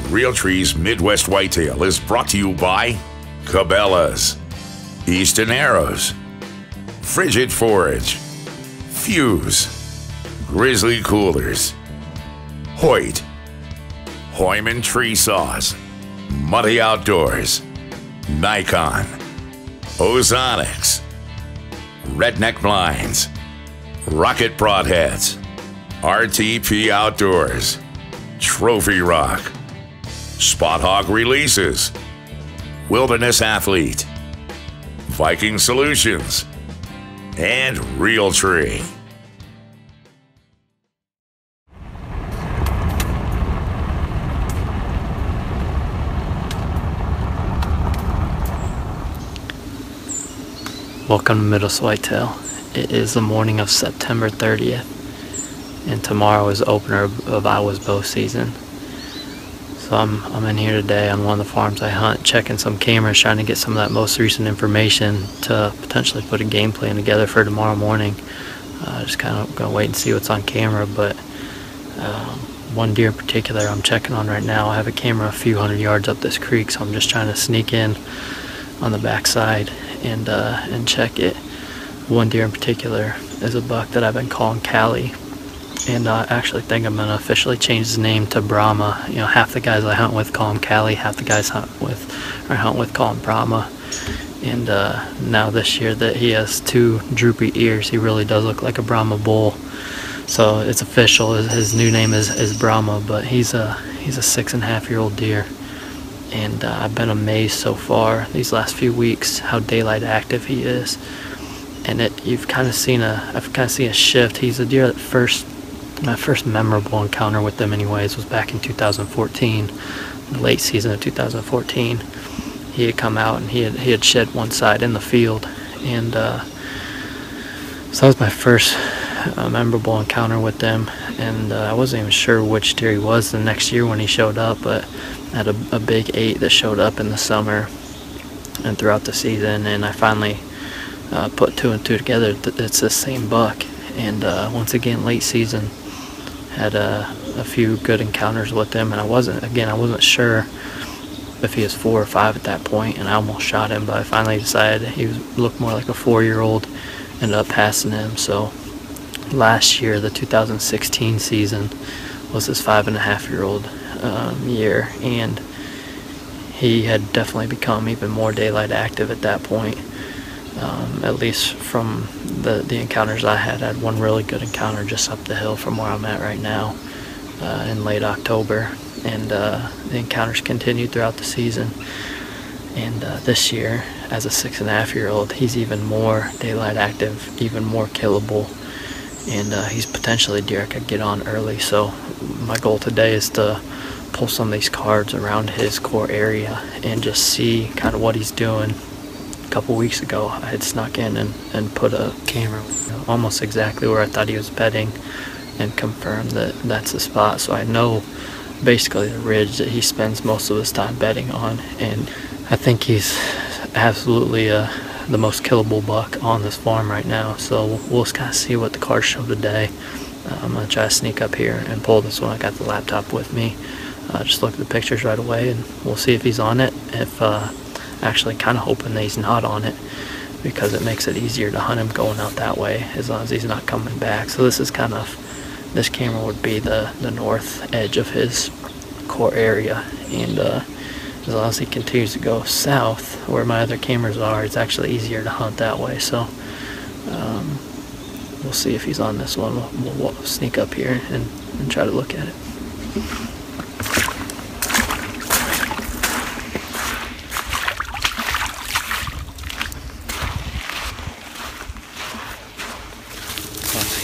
Realtree's Midwest Whitetail is brought to you by Cabela's, Easton Arrows, Frigid Forage, Fuse, Grizzly Coolers, Hoyt, Hoyman Tree Saws, Muddy Outdoors, Nikon, Ozonics, Redneck Blinds, Rocket Broadheads, RTP Outdoors, Trophy Rock, Spot Hog Releases, Wilderness Athlete, Viking Solutions, and Realtree. Welcome to Midwest Whitetail. It is the morning of September 30th, and tomorrow is the opener of Iowa's bow season. So I'm in here today on one of the farms I hunt, checking some cameras, trying to get some of that most recent information to potentially put a game plan together for tomorrow morning. Just kind of gonna wait and see what's on camera, but one deer in particular I'm checking on right now. I have a camera a few hundred yards up this creek, so I'm just trying to sneak in on the backside and check it. One deer in particular is a buck that I've been calling Cali, and I actually think I'm gonna officially change his name to Brahma. You know, half the guys I hunt with call him Cali, half the guys I hunt with call him Brahma. And now this year that he has two droopy ears, he really does look like a Brahma bull. So it's official. His new name is Brahma, but he's a 6.5-year-old deer. And I've been amazed so far these last few weeks how daylight active he is. And I've kind of seen a shift. He's a deer that my first memorable encounter with them anyways was back in 2014, the late season of 2014. He had come out and he had shed one side in the field, and so that was my first memorable encounter with them. And I wasn't even sure which deer he was the next year when he showed up, but I had a big 8 that showed up in the summer and throughout the season, and I finally put 2 and 2 together that it's the same buck. And once again, late season, had a few good encounters with him, and I wasn't sure if he was 4 or 5 at that point, and I almost shot him, but I finally decided he looked more like a 4-year-old. Ended up passing him. So last year, the 2016 season, was his 5.5-year-old year, and he had definitely become even more daylight active at that point. At least from the encounters I had one really good encounter just up the hill from where I'm at right now in late October, and the encounters continued throughout the season. And this year, as a 6.5-year-old, he's even more daylight active, even more killable, and he's potentially a deer I could get on early. So my goal today is to pull some of these cards around his core area and just see kind of what he's doing. A couple weeks ago, I had snuck in and put a camera almost exactly where I thought he was bedding and confirmed that that's the spot. So I know basically the ridge that he spends most of his time bedding on, and I think he's absolutely the most killable buck on this farm right now. So we'll just kind of see what the cards show today. I'm going to try to sneak up here and pull this one. I got the laptop with me. Just look at the pictures right away, and we'll see if he's on it. If actually kind of hoping that he's not on it, because it makes it easier to hunt him going out that way as long as he's not coming back. So this camera would be the north edge of his core area, and as long as he continues to go south where my other cameras are, it's actually easier to hunt that way. So we'll see if he's on this one. We'll sneak up here and try to look at it.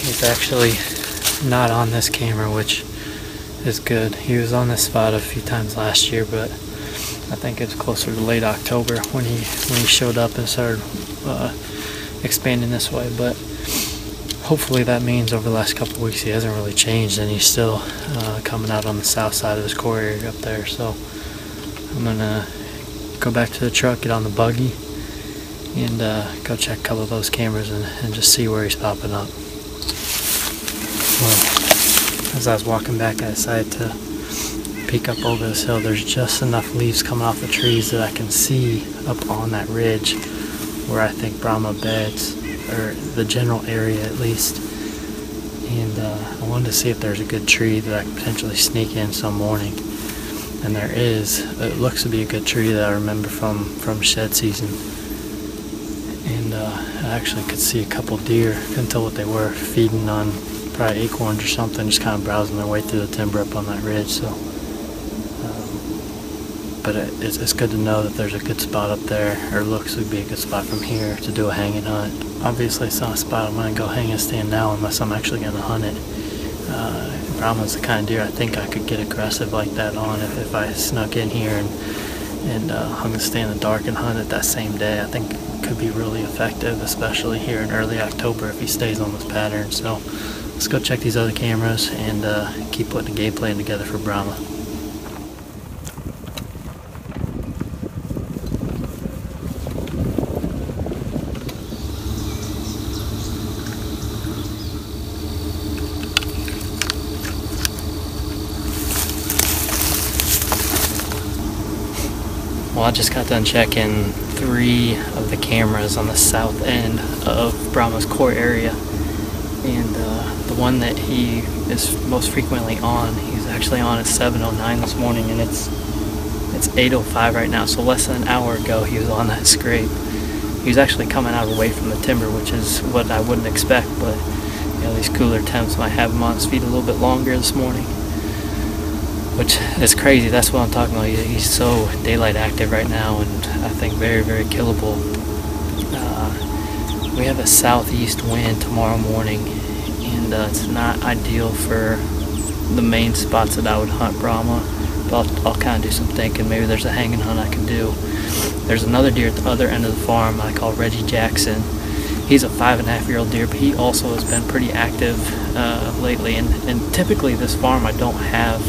He's actually not on this camera, which is good. He was on this spot a few times last year, but I think it was closer to late October when he showed up and started expanding this way. But hopefully that means over the last couple of weeks he hasn't really changed, and he's still coming out on the south side of his core area up there. So I'm gonna go back to the truck, get on the buggy, and go check a couple of those cameras and just see where he's popping up. Well, as I was walking back, I decided to peek up over this hill, there's just enough leaves coming off the trees that I can see up on that ridge where I think Brahma beds, or the general area at least. And I wanted to see if there's a good tree that I could potentially sneak in some morning. And there is. It looks to be a good tree that I remember from shed season. And I actually could see a couple deer, couldn't tell what they were, feeding on probably acorns or something, just kind of browsing their way through the timber up on that ridge. So, but it's good to know that there's a good spot up there, or looks to be a good spot from here to do a hanging hunt. Obviously it's not a spot I'm going to go hang and stand now unless I'm actually going to hunt it. Brahma's the kind of deer I think I could get aggressive like that on if I snuck in here and hung a stand in the dark and hunted that same day. I think it could be really effective, especially here in early October if he stays on this pattern. So let's go check these other cameras and keep putting a game plan together for Brahma. Well, I just got done checking 3 of the cameras on the south end of Brahma's core area, and the one that he is most frequently on, he's actually on at 7:09 this morning, and it's 8:05 right now, so less than an hour ago he was on that scrape. He was actually coming out away from the timber, which is what I wouldn't expect, but you know, these cooler temps might have him on his feet a little bit longer this morning. Which is crazy. That's what I'm talking about. He's so daylight active right now, and I think very, very killable. We have a southeast wind tomorrow morning, and it's not ideal for the main spots that I would hunt Brahma, but I'll kind of do some thinking. Maybe there's a hanging hunt I can do. There's another deer at the other end of the farm I call Reggie Jackson. He's a 5.5-year-old deer, but he also has been pretty active lately, and typically this farm I don't have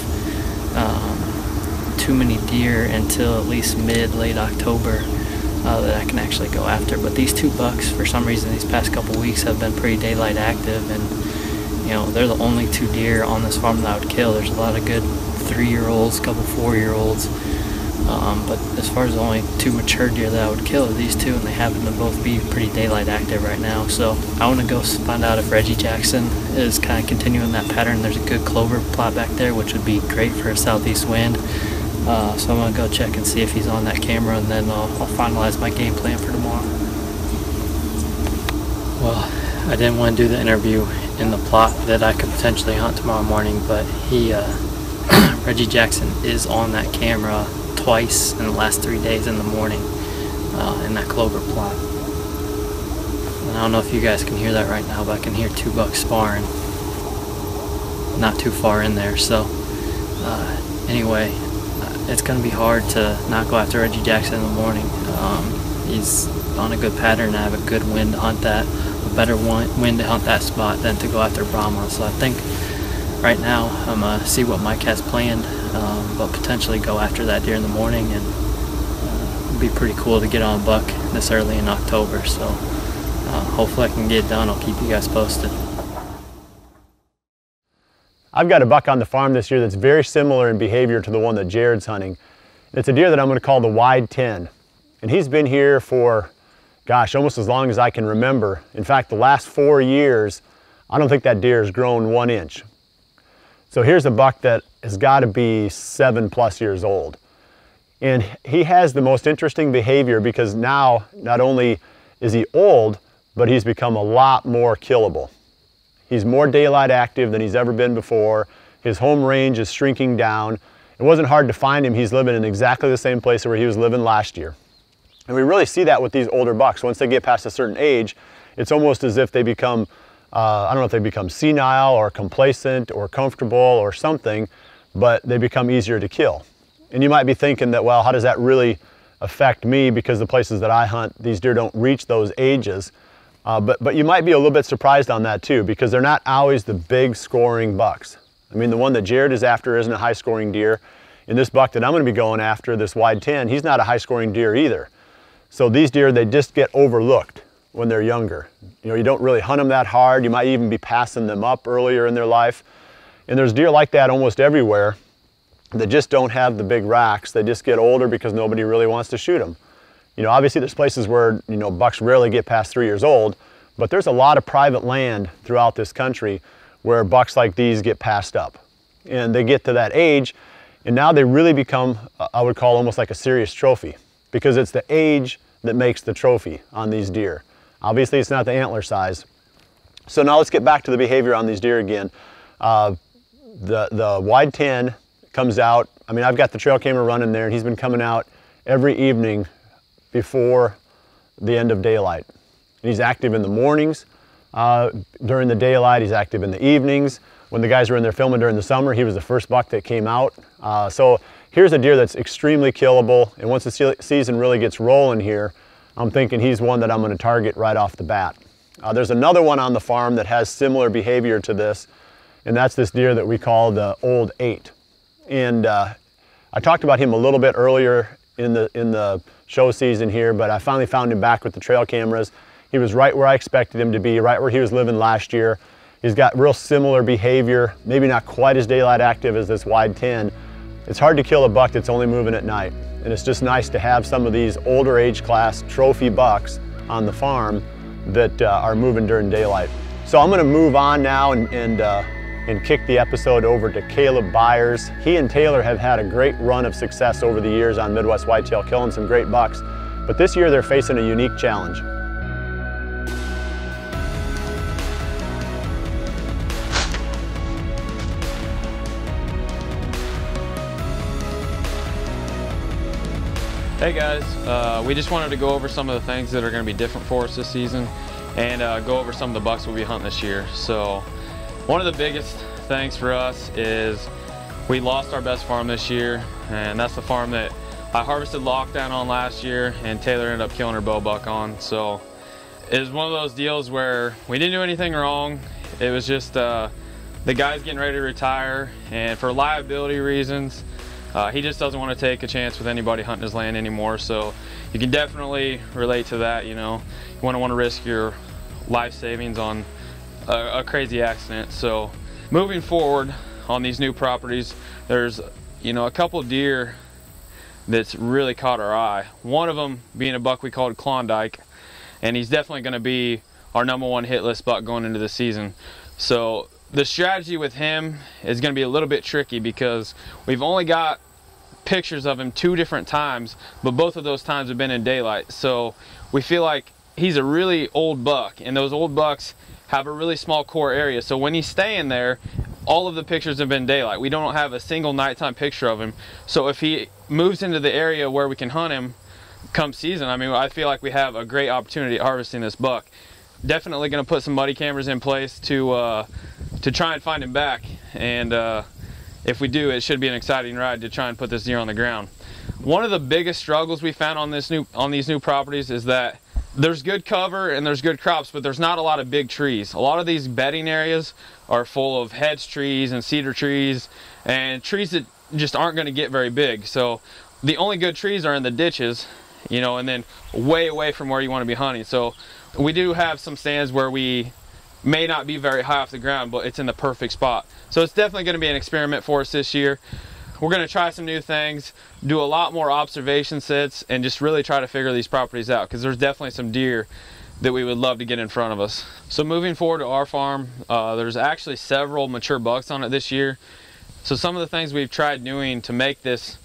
too many deer until at least late October that I can actually go after. But these 2 bucks, for some reason, these past couple weeks have been pretty daylight active, and you know, they're the only 2 deer on this farm that I would kill. There's a lot of good 3-year-olds, a couple 4-year-olds, but as far as the only 2 mature deer that I would kill are these 2, and they happen to both be pretty daylight active right now. So I want to go find out if Reggie Jackson is kind of continuing that pattern. There's a good clover plot back there, which would be great for a southeast wind. So I'm going to go check and see if he's on that camera, and then I'll finalize my game plan for tomorrow. Well, I didn't want to do the interview in the plot that I could potentially hunt tomorrow morning, but Reggie Jackson is on that camera twice in the last 3 days in the morning in that clover plot. And I don't know if you guys can hear that right now, but I can hear 2 bucks sparring not too far in there. So anyway, it's going to be hard to not go after Reggie Jackson in the morning. He's on a good pattern, and I have a good wind to hunt that, a better wind to hunt that spot than to go after Brahma. So I think right now I'm going to see what Mike has planned, but potentially go after that deer in the morning, and it'd be pretty cool to get on a buck this early in October. So hopefully I can get it done. I'll keep you guys posted. I've got a buck on the farm this year that's very similar in behavior to the one that Jared's hunting. It's a deer that I'm going to call the Wide 10. And he's been here for, gosh, almost as long as I can remember. In fact, the last 4 years, I don't think that deer has grown 1 inch. So here's a buck that has got to be 7+ years old. And he has the most interesting behavior because now not only is he old, but he's become a lot more killable. He's more daylight active than he's ever been before. His home range is shrinking down. It wasn't hard to find him. He's living in exactly the same place where he was living last year. And we really see that with these older bucks. Once they get past a certain age, it's almost as if they become, I don't know if they become senile or complacent or comfortable or something, but they become easier to kill. And you might be thinking that, well, how does that really affect me? Because the places that I hunt, these deer don't reach those ages. But you might be a little bit surprised on that too, because they're not always the big scoring bucks. I mean, the one that Jared is after isn't a high scoring deer. And this buck that I'm going to be going after, this Wide 10, he's not a high scoring deer either. So these deer, they just get overlooked when they're younger. You know, you don't really hunt them that hard. You might even be passing them up earlier in their life. And there's deer like that almost everywhere. that just don't have the big racks. They just get older because nobody really wants to shoot them. You know, obviously there's places where, you know, bucks rarely get past 3 years old, but there's a lot of private land throughout this country where bucks like these get passed up. And they get to that age, and now they really become, I would call almost like a serious trophy, because it's the age that makes the trophy on these deer. Obviously it's not the antler size. So now let's get back to the behavior on these deer again. The wide 10 comes out. I mean, I've got the trail camera running there, and he's been coming out every evening before the end of daylight. And he's active in the mornings, during the daylight, he's active in the evenings. When the guys were in there filming during the summer, he was the first buck that came out. So here's a deer that's extremely killable, and once the season really gets rolling here, I'm thinking he's one that I'm going to target right off the bat. There's another one on the farm that has similar behavior to this, and that's this deer that we call the Old 8. And I talked about him a little bit earlier in the show season here, but I finally found him back with the trail cameras. He was right where I expected him to be, right where he was living last year. He's got real similar behavior, maybe not quite as daylight active as this wide 10. It's hard to kill a buck that's only moving at night, and it's just nice to have some of these older age class trophy bucks on the farm that are moving during daylight. So I'm gonna move on now and kick the episode over to Caleb Byers. He and Taylor have had a great run of success over the years on Midwest Whitetail, killing some great bucks. But this year they're facing a unique challenge. Hey guys, we just wanted to go over some of the things that are going to be different for us this season, and go over some of the bucks we'll be hunting this year. So one of the biggest things for us is we lost our best farm this year, and that's the farm that I harvested lockdown on last year and Taylor ended up killing her bow buck on. So it was one of those deals where we didn't do anything wrong. It was just the guy's getting ready to retire, and for liability reasons, he just doesn't want to take a chance with anybody hunting his land anymore. So you can definitely relate to that. You know, you want to risk your life savings on a crazy accident. So moving forward on these new properties, there's, you know, a couple of deer that's really caught our eye. One of them being a buck we called Klondike, and he's definitely going to be our #1 hit list buck going into the season. So the strategy with him is going to be a little bit tricky because we've only got pictures of him 2 different times, but both of those times have been in daylight. So we feel like he's a really old buck, and those old bucks have a really small core area. So when he's staying there, all of the pictures have been daylight. We don't have a single nighttime picture of him. So if he moves into the area where we can hunt him come season, I mean, I feel like we have a great opportunity at harvesting this buck. Definitely going to put some buddy cameras in place to try and find him back, and if we do, it should be an exciting ride to try and put this deer on the ground. One of the biggest struggles we found on these new properties is that there's good cover and there's good crops, but there's not a lot of big trees. A lot of these bedding areas are full of hedge trees and cedar trees and trees that just aren't going to get very big. So the only good trees are in the ditches, you know, and then way away from where you want to be hunting. So we do have some stands where we may not be very high off the ground, but it's in the perfect spot. So it's definitely going to be an experiment for us this year. We're going to try some new things, do a lot more observation sets, and just really try to figure these properties out, because there's definitely some deer that we would love to get in front of us. So moving forward to our farm, there's actually several mature bucks on it this year. So some of the things we've tried doing to make this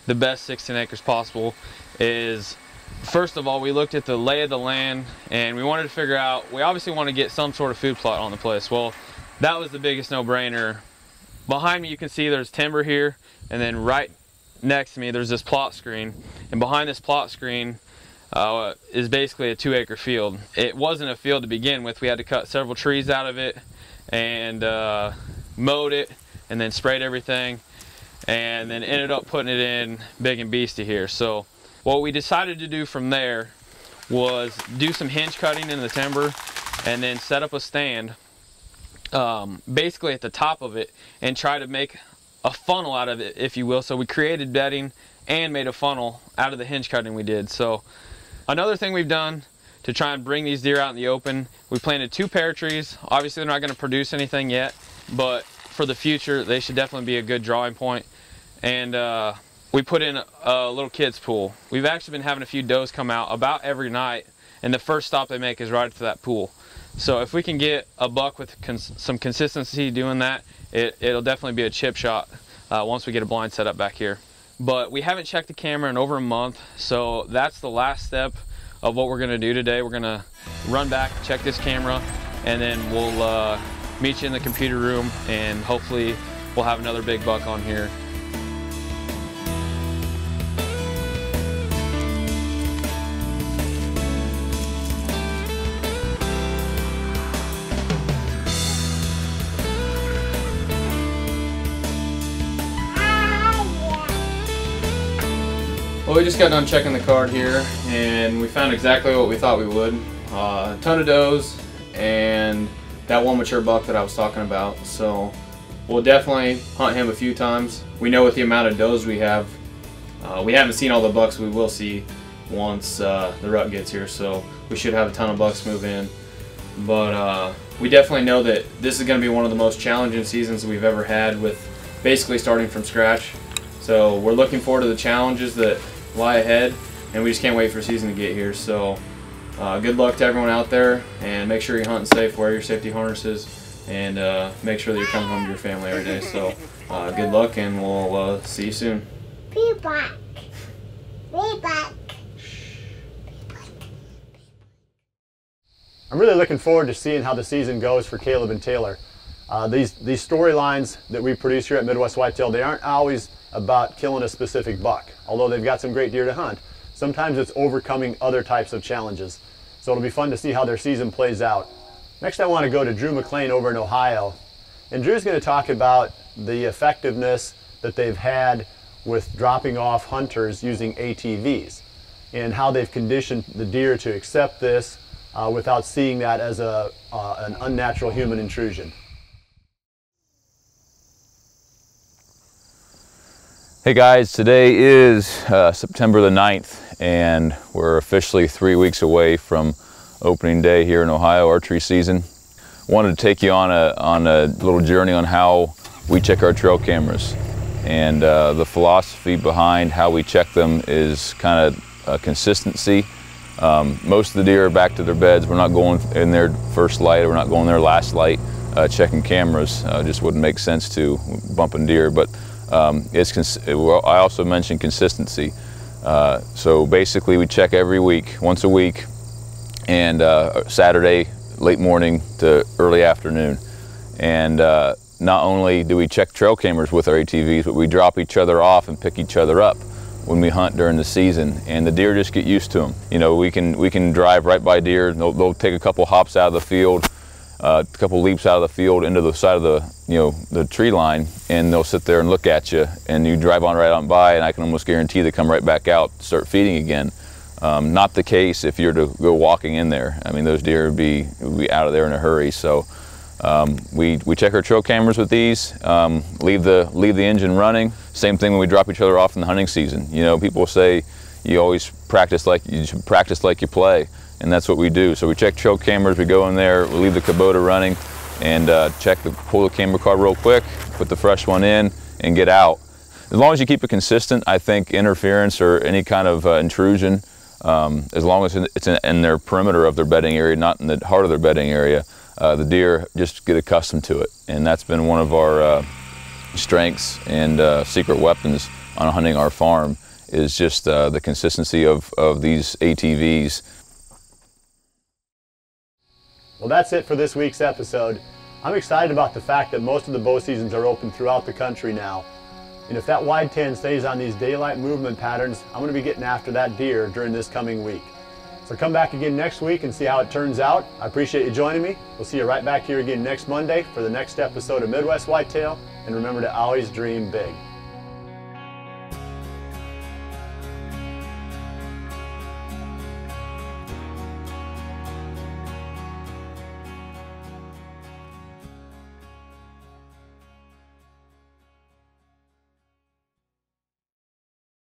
the best 16 acres possible is, first of all, we looked at the lay of the land, and we wanted to figure out, we obviously want to get some sort of food plot on the place. Well, that was the biggest no-brainer. Behind me you can see there's timber here, and then right next to me there's this plot screen, and behind this plot screen is basically a 2-acre field. It wasn't a field to begin with. We had to cut several trees out of it and mowed it and then sprayed everything, and then ended up putting it in big and beastie here. So what we decided to do from there was do some hinge cutting in the timber and then set up a stand basically at the top of it and try to make a funnel out of it, if you will. So we created bedding and made a funnel out of the hinge cutting we did. So another thing we've done to try and bring these deer out in the open, we planted 2 pear trees. Obviously they're not going to produce anything yet, but for the future they should definitely be a good drawing point. and we put in a little kids pool. We've actually been having a few does come out about every night, and the first stop they make is right to that pool. So if we can get a buck with some consistency doing that, it'll definitely be a chip shot once we get a blind set up back here. But we haven't checked the camera in over a month, so that's the last step of what we're going to do today. We're going to run back, check this camera, and then we'll meet you in the computer room, and hopefully we'll have another big buck on here. Well, we just got done checking the card here, and we found exactly what we thought we would. A ton of does and that one mature buck that I was talking about. So we'll definitely hunt him a few times. We know with the amount of does we have, we haven't seen all the bucks we will see once the rut gets here, so we should have a ton of bucks move in. But we definitely know that this is going to be one of the most challenging seasons we've ever had, with basically starting from scratch. So we're looking forward to the challenges that lie ahead, and we just can't wait for season to get here. So good luck to everyone out there, and make sure you're hunting safe, wear your safety harnesses, and make sure that you're coming home to your family every day. So good luck, and we'll see you soon. Be back. Be back. I'm really looking forward to seeing how the season goes for Caleb and Taylor. These storylines that we produce here at Midwest Whitetail, they aren't always about killing a specific buck. Although they've got some great deer to hunt, sometimes it's overcoming other types of challenges. So it'll be fun to see how their season plays out. Next, I want to go to Drew McClain over in Ohio. And Drew's going to talk about the effectiveness that they've had with dropping off hunters using ATVs, and how they've conditioned the deer to accept this without seeing that as an unnatural human intrusion. Hey guys, today is September the 9th, and we're officially 3 weeks away from opening day here in Ohio archery season. Wanted to take you on a little journey on how we check our trail cameras, and the philosophy behind how we check them is kind of consistency. Most of the deer are back to their beds. We're not going in their first light, or we're not going their last light checking cameras. Just wouldn't make sense to bumping deer. But I also mentioned consistency. So basically we check every week, once a week, and Saturday late morning to early afternoon. And not only do we check trail cameras with our ATVs, but we drop each other off and pick each other up when we hunt during the season, and the deer just get used to them. You know, we can drive right by deer. They'll take a couple hops out of the field, a couple leaps out of the field into the side of the tree line, and they'll sit there and look at you, and you drive right on by, and I can almost guarantee they come right back out, start feeding again. Not the case if you're to go walking in there. I mean, those deer would be out of there in a hurry. So we check our trail cameras with these, leave the engine running. Same thing when we drop each other off in the hunting season. You know, people say you always practice like you play, and that's what we do. So we check trail cameras, we go in there, we leave the Kubota running, and pull the camera card real quick, put the fresh one in, and get out. As long as you keep it consistent, I think interference or any kind of intrusion, as long as it's in their perimeter of their bedding area, not in the heart of their bedding area, the deer just get accustomed to it. And that's been one of our strengths and secret weapons on hunting our farm, is just the consistency of these ATVs. Well, that's it for this week's episode. I'm excited about the fact that most of the bow seasons are open throughout the country now. And if that wide 10 stays on these daylight movement patterns, I'm going to be getting after that deer during this coming week. So come back again next week and see how it turns out. I appreciate you joining me. We'll see you right back here again next Monday for the next episode of Midwest Whitetail. And remember to always dream big.